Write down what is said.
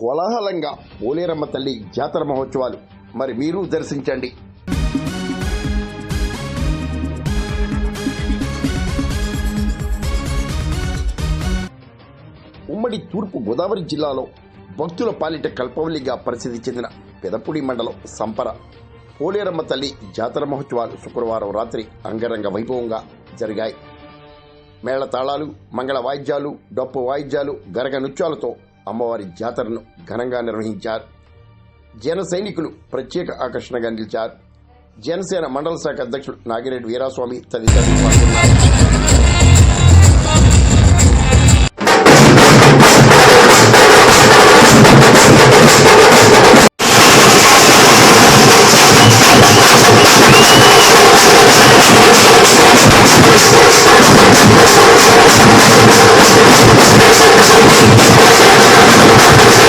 కోలాహలంగా పోలేరమ్మ తల్లి జాతర మహోత్సవాలు. మరి మీరు దర్శించండి. ఉమ్మడి తూర్పు గోదావరి జిల్లాలో భక్తుల పాలిట కల్పవల్లిగా ప్రసిద్ధి చెందిన పెదపూడి మండలం సంపర పోలేరమ్మ తల్లి జాతర మహోత్సవాలు శుక్రవారం రాత్రి అంగరంగ వైభవంగా జరిగాయి. మేళతాళాలు, మంగళ వాయిద్యాలు, డప్పు వాయిద్యాలు, గరగ నృత్యాలతో అమ్మవారి జాతరను ఘనంగా నిర్వహించారు. జన సైనికులు ప్రత్యేక ఆకర్షణగా నిలిచారు. జనసేన మండల శాఖ అధ్యక్షుడు నాగిరెడ్డి వీరాస్వామి తదితరులు పాల్గొన్నారు.